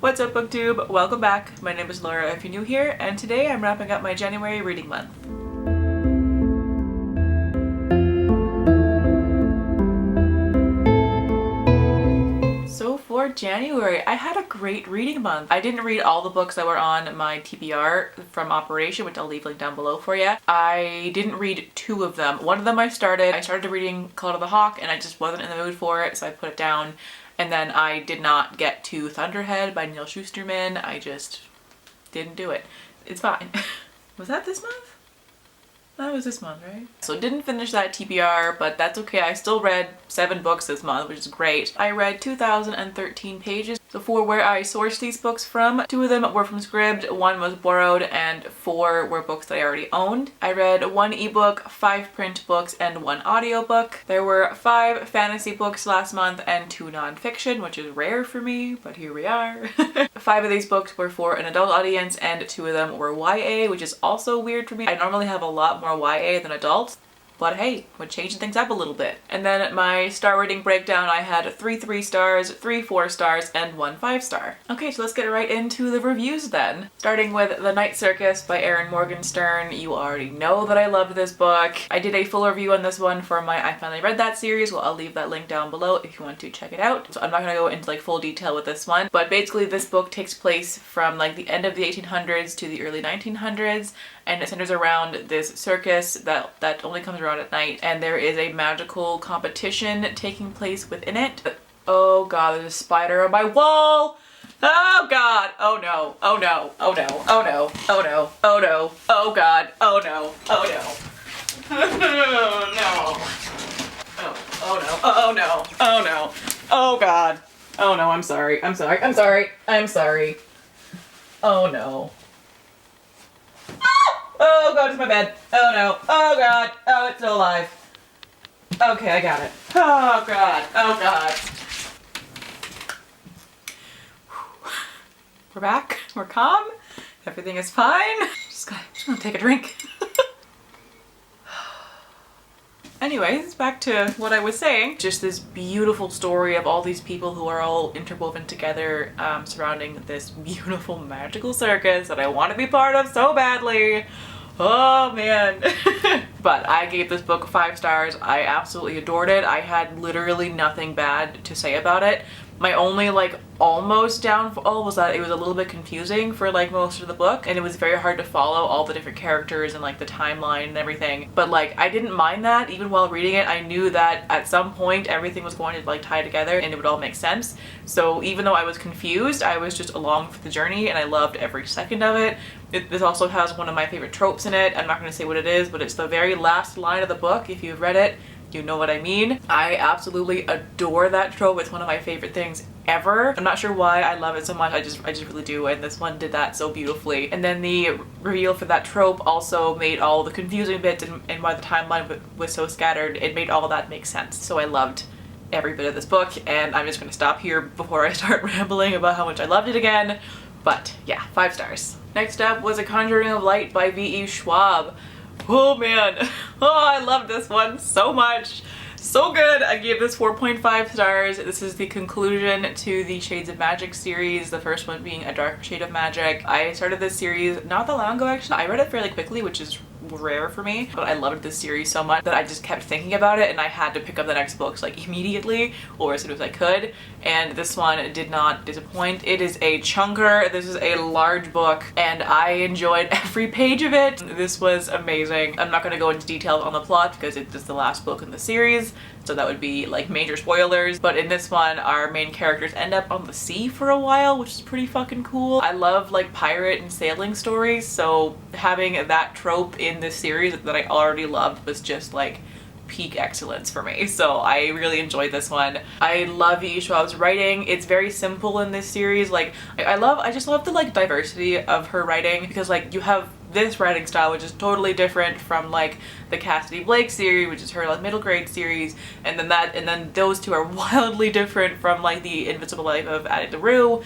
What's up, booktube? Welcome back. My name is Laura if you're new here, and today I'm wrapping up my January reading month. So for January, I had a great reading month. I didn't read all the books that were on my TBR from Operation, which I'll leave linked down below for you. I didn't read two of them. One of them I started reading Call of the Hawk and I just wasn't in the mood for it, so I put it down. And then I did not get to Thunderhead by Neil Shusterman. I just didn't do it. It's fine. Was that this month? That was this month, right? So didn't finish that TBR, but that's okay. I still read 7 books this month, which is great. I read 2,013 pages. So for where I sourced these books from, 2 of them were from Scribd, 1 was borrowed, and 4 were books that I already owned. I read 1 ebook, 5 print books, and 1 audiobook. There were 5 fantasy books last month and 2 nonfiction, which is rare for me, but here we are. 5 of these books were for an adult audience and 2 of them were YA, which is also weird for me. I normally have a lot more YA than adults. But hey, we're changing things up a little bit. And then my star rating breakdown, I had 3 3 stars, 3 4 stars, and 1 5 star. Okay, so let's get right into the reviews then. Starting with The Night Circus by Erin Morgenstern. You already know that I loved this book. I did a full review on this one for my I Finally Read That series. Well, I'll leave that link down below if you want to check it out. So I'm not gonna go into like full detail with this one, but basically this book takes place from like the end of the 1800s to the early 1900s, and it centers around this circus that only comes around at night, and there is a magical competition taking place within it. Oh god, there's a spider on my wall! Oh god! Oh no! Oh no! Oh no! Oh no! Oh no! Oh no! Oh god! Oh no! Oh no! Oh no! Oh no! Oh no! Oh no! Oh god! Oh no! I'm sorry! I'm sorry! I'm sorry! I'm sorry! Oh no! Oh god, it's my bed. Oh no. Oh god. Oh, it's still alive. Okay, I got it. Oh god. Oh god. We're back. We're calm. Everything is fine. Just gonna take a drink. Anyways, back to what I was saying. Just this beautiful story of all these people who are all interwoven together surrounding this beautiful magical circus that I want to be part of so badly. Oh man. But I gave this book 5 stars. I absolutely adored it. I had literally nothing bad to say about it. My only like almost downfall was that it was a little bit confusing for like most of the book, and it was very hard to follow all the different characters and like the timeline and everything. But like I didn't mind that. Even while reading it, I knew that at some point everything was going to like tie together and it would all make sense. So even though I was confused, I was just along for the journey and I loved every second of it. This also has one of my favorite tropes in it. I'm not going to say what it is, but it's the very last line of the book. If you've read it, you know what I mean. I absolutely adore that trope. It's one of my favorite things ever. I'm not sure why I love it so much. I just really do, and this one did that so beautifully. And then the reveal for that trope also made all the confusing bits and why the timeline was so scattered. It made all of that make sense. So I loved every bit of this book, and I'm just going to stop here before I start rambling about how much I loved it again. But yeah, 5 stars. Next up was A Conjuring of Light by V.E. Schwab. Oh man, oh I love this one so much. So good. I gave this 4.5 stars. This is the conclusion to the Shades of Magic series, the first one being A Darker Shade of Magic. I started this series not that long ago actually. I read it fairly quickly, which is rare for me, but I loved this series so much that I just kept thinking about it and I had to pick up the next books like immediately or as soon as I could, and this one did not disappoint. It is a chunker. This is a large book and I enjoyed every page of it. This was amazing. I'm not going to go into details on the plot because it's just the last book in the series, so that would be like major spoilers, but in this one our main characters end up on the sea for a while, which is pretty fucking cool. I love like pirate and sailing stories, so having that trope in this series that I already loved was just like peak excellence for me. So I really enjoyed this one. I love V.E. Schwab's writing. It's very simple in this series. Like I just love the like diversity of her writing, because like you have this writing style which is totally different from like the Cassidy Blake series, which is her like middle grade series, and then those two are wildly different from like the Invisible Life of Addie LaRue.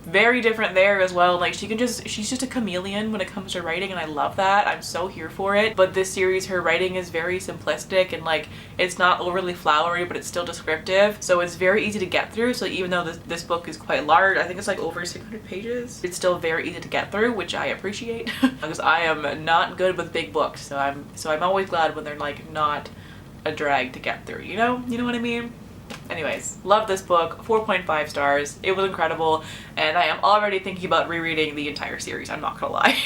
very different there as well. Like she's just a chameleon when it comes to writing, and I love that. I'm so here for it. But this series, her writing is very simplistic, and like it's not overly flowery, but it's still descriptive, so it's very easy to get through. So even though this book is quite large, I think it's like over 600 pages, it's still very easy to get through, which I appreciate because I am not good with big books, so I'm always glad when they're like not a drag to get through, you know what I mean? Anyways, love this book. 4.5 stars. It was incredible, and I am already thinking about rereading the entire series, I'm not gonna lie.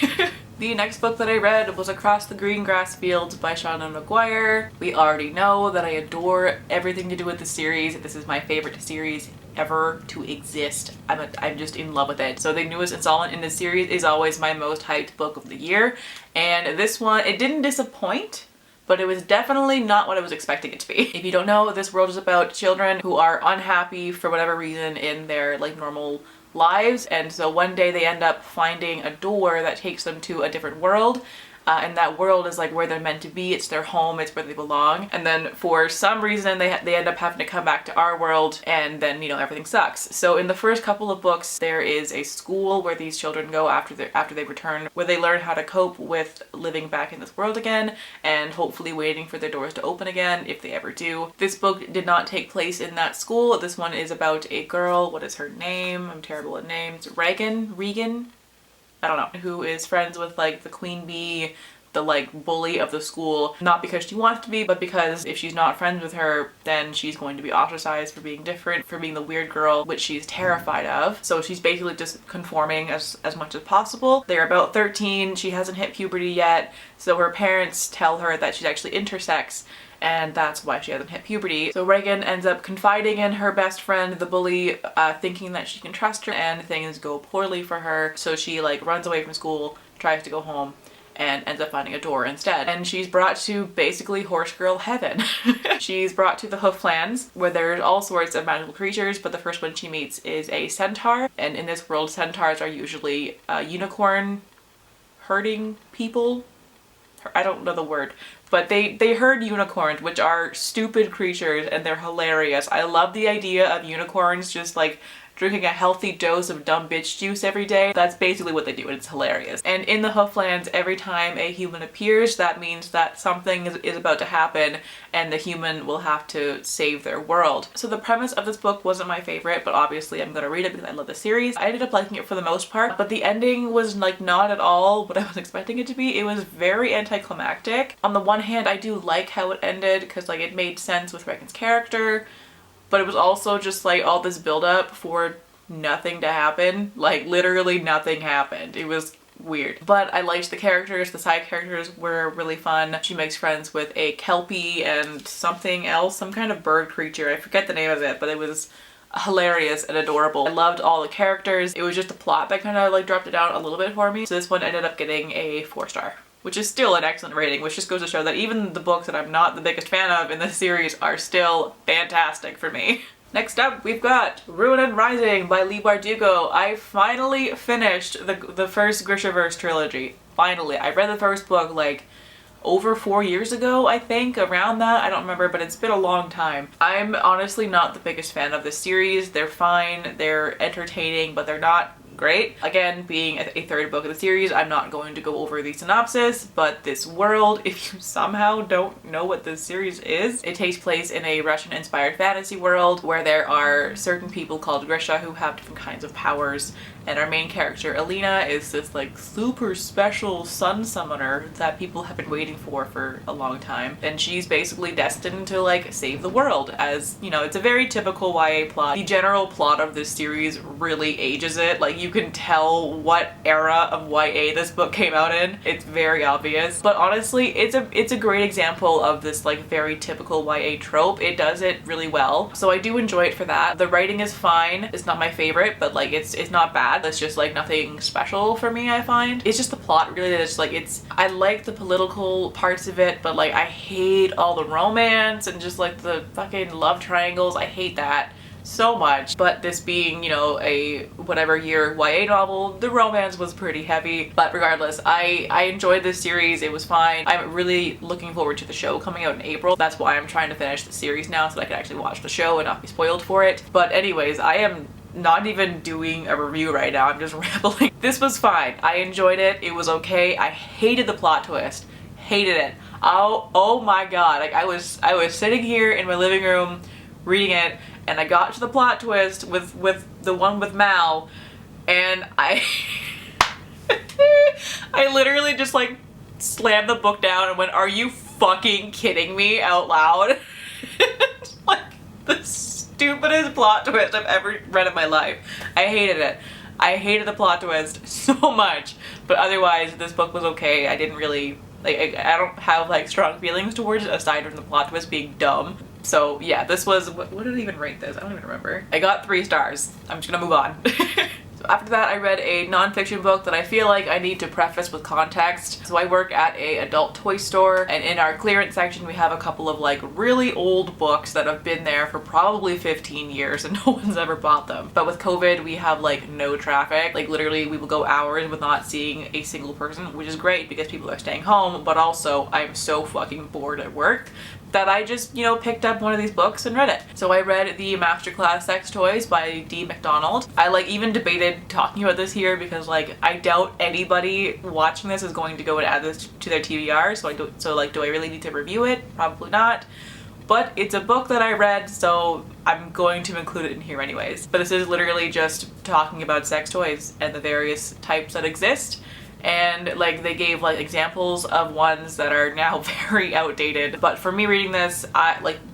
The next book that I read was Across the Green Grass Fields by Seanan McGuire. We already know that I adore everything to do with the series. This is my favorite series ever to exist. I'm just in love with it. So the newest installment in this series is always my most hyped book of the year, and this one, it didn't disappoint, but it was definitely not what I was expecting it to be. If you don't know, this world is about children who are unhappy for whatever reason in their like normal lives, and so one day they end up finding a door that takes them to a different world. And that world is like where they're meant to be. It's their home, it's where they belong. And then for some reason they end up having to come back to our world, and then, you know, everything sucks. So in the first couple of books, there is a school where these children go after they return, where they learn how to cope with living back in this world again, and hopefully waiting for their doors to open again if they ever do. This book did not take place in that school. This one is about a girl. What is her name? I'm terrible at names. Regan? I don't know, who is friends with like the queen bee, the like bully of the school, not because she wants to be, but because if she's not friends with her, then she's going to be ostracized for being different, for being the weird girl, which she's terrified of. So she's basically just conforming as much as possible. They're about 13, she hasn't hit puberty yet, so her parents tell her that she's actually intersex, and that's why she hasn't hit puberty. So Regan ends up confiding in her best friend, the bully, thinking that she can trust her, and things go poorly for her. So she like runs away from school, tries to go home, and ends up finding a door instead. And she's brought to basically horse girl heaven. She's brought to the Hooflands, where there's all sorts of magical creatures, but the first one she meets is a centaur. And in this world, centaurs are usually unicorn herding people. I don't know the word, but they herd unicorns, which are stupid creatures, and they're hilarious. I love the idea of unicorns just like drinking a healthy dose of dumb bitch juice every day. That's basically what they do, and it's hilarious. And in the Hooflands, every time a human appears, that means that something is about to happen, and the human will have to save their world. So the premise of this book wasn't my favorite, but obviously I'm gonna read it because I love the series. I ended up liking it for the most part, but the ending was like not at all what I was expecting it to be. It was very anticlimactic. On the one hand, I do like how it ended because like it made sense with Regan's character, but it was also just like all this build up for nothing to happen. Like literally nothing happened. It was weird. But I liked the characters. The side characters were really fun. She makes friends with a kelpie and something else, some kind of bird creature. I forget the name of it, but it was hilarious and adorable. I loved all the characters. It was just the plot that kind of like dropped it down a little bit for me. So this one ended up getting a 4-star. Which is still an excellent rating, which just goes to show that even the books that I'm not the biggest fan of in this series are still fantastic for me. Next up, we've got Ruin and Rising by Leigh Bardugo. I finally finished the first Grishaverse trilogy. Finally. I read the first book like over 4 years ago, I think, around that. I don't remember, but it's been a long time. I'm honestly not the biggest fan of this series. They're fine, they're entertaining, but they're not great. Again, being a third book of the series, I'm not going to go over the synopsis, but this world, if you somehow don't know what this series is, it takes place in a Russian-inspired fantasy world where there are certain people called Grisha who have different kinds of powers, and our main character, Alina, is this like super special sun summoner that people have been waiting for a long time, and she's basically destined to like save the world. As you know, it's a very typical YA plot. The general plot of this series really ages it. Like you can tell what era of YA this book came out in. It's very obvious. But honestly, it's a great example of this like very typical YA trope. It does it really well. So I do enjoy it for that. The writing is fine. It's not my favorite, but like it's not bad. It's just like nothing special for me, I find. It's just the plot really that's like I like the political parts of it, but like I hate all the romance and just like the fucking love triangles. I hate that so much. But this being, you know, a whatever year YA novel, the romance was pretty heavy. But regardless, I enjoyed this series. It was fine. I'm really looking forward to the show coming out in April. That's why I'm trying to finish the series now so that I can actually watch the show and not be spoiled for it. But anyways, I am not even doing a review right now, I'm just rambling. This was fine. I enjoyed it. It was okay. I hated the plot twist. Hated it. Oh my god. Like I was sitting here in my living room reading it, and I got to the plot twist with the one with Mal, and I I literally just like slammed the book down and went, "Are you fucking kidding me?" out loud. Like the stupidest plot twist I've ever read in my life. I hated it. I hated the plot twist so much, but otherwise this book was okay. I didn't really, like, I don't have like strong feelings towards it aside from the plot twist being dumb. So yeah, this was, what did I even rate this? I don't even remember. I got 3 stars. I'm just gonna move on. So after that, I read a nonfiction book that I feel like I need to preface with context. So I work at a adult toy store, and in our clearance section we have a couple of like really old books that have been there for probably 15 years and no one's ever bought them. But with COVID we have like no traffic. Like literally we will go hours with not seeing a single person, which is great because people are staying home, but also I'm so fucking bored at work that I just, you know, picked up one of these books and read it. So I read the Masterclass Sex Toys by Mcdonald. I like even debated talking about this here because like I doubt anybody watching this is going to go and add this to their TBR, do I really need to review it? Probably not. But it's a book that I read, so I'm going to include it in here anyways. But this is literally just talking about sex toys and the various types that exist. And like they gave like examples of ones that are now very outdated. But for me reading this,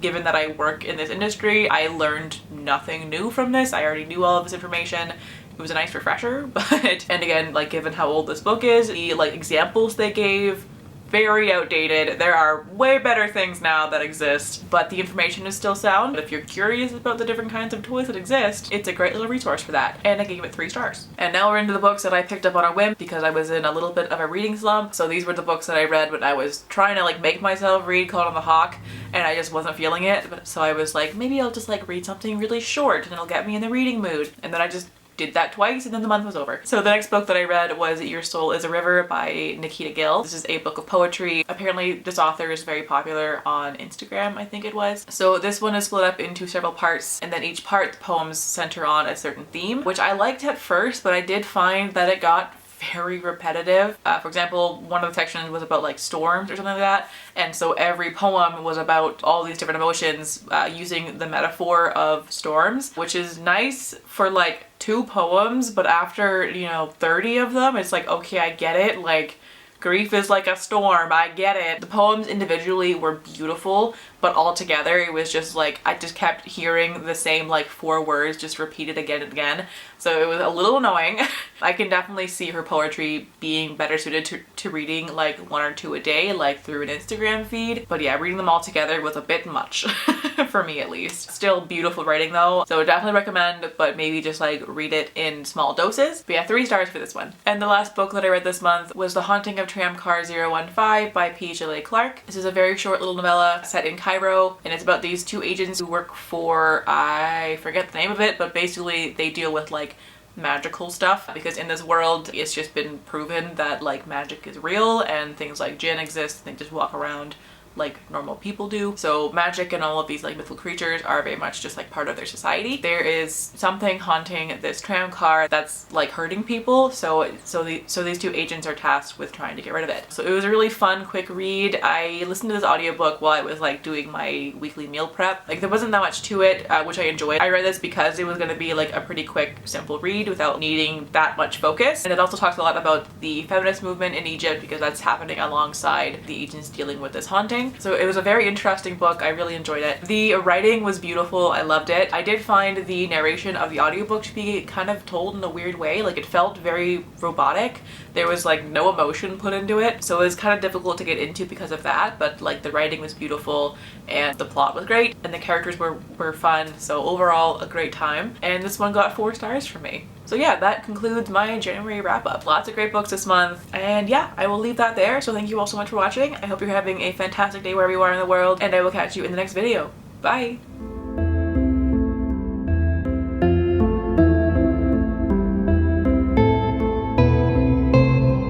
given that I work in this industry, I learned nothing new from this. I already knew all of this information. It was a nice refresher, but, and again, like given how old this book is, the like examples they gave, very outdated. There are way better things now that exist, but the information is still sound. If you're curious about the different kinds of toys that exist, it's a great little resource for that. And I gave it 3 stars. And now we're into the books that I picked up on a whim because I was in a little bit of a reading slump. So these were the books that I read when I was trying to like make myself read Caught on the Hawk, and I just wasn't feeling it. So I was like, maybe I'll just like read something really short and it'll get me in the reading mood. And then I just did that twice and then the month was over. So the next book that I read was Your Soul is a River by Nikita Gill. This is a book of poetry. Apparently this author is very popular on Instagram, I think it was. So this one is split up into several parts, and then each part the poems center on a certain theme, which I liked at first, but I did find that it got very repetitive. For example, one of the sections was about like storms or something like that, and so every poem was about all these different emotions using the metaphor of storms, which is nice for like 2 poems, but after, you know, 30 of them, it's like, okay, I get it. Like, grief is like a storm, I get it. The poems individually were beautiful, but all together it was just like, I just kept hearing the same like 4 words just repeated again and again. So it was a little annoying. I can definitely see her poetry being better suited to reading like 1 or 2 a day, like through an Instagram feed. But yeah, reading them all together was a bit much, for me at least. Still beautiful writing though, so definitely recommend, but maybe just like read it in small doses. But yeah, 3 stars for this one. And the last book that I read this month was The Haunting of Tramcar015 by Djèlí Clark. This is a very short little novella set in Cairo, and it's about these 2 agents who work for, I forget the name of it, but basically they deal with like magical stuff, because in this world it's just been proven that like magic is real and things like jinn exist. They just walk around like normal people do. So magic and all of these like mythical creatures are very much just like part of their society. There is something haunting this tram car that's like hurting people, so these 2 agents are tasked with trying to get rid of it. So it was a really fun, quick read. I listened to this audiobook while I was like doing my weekly meal prep. Like there wasn't that much to it, which I enjoyed. I read this because it was going to be like a pretty quick, simple read without needing that much focus. And it also talks a lot about the feminist movement in Egypt, because that's happening alongside the agents dealing with this haunting. So it was a very interesting book. I really enjoyed it. The writing was beautiful. I loved it. I did find the narration of the audiobook to be kind of told in a weird way. Like it felt very robotic. There was like no emotion put into it. So it was kind of difficult to get into because of that, but like the writing was beautiful and the plot was great and the characters were fun. So overall a great time. And this one got 4 stars from me. So yeah, that concludes my January wrap up. Lots of great books this month, and yeah, I will leave that there. So thank you all so much for watching. I hope you're having a fantastic day wherever you are in the world, and I will catch you in the next video. Bye!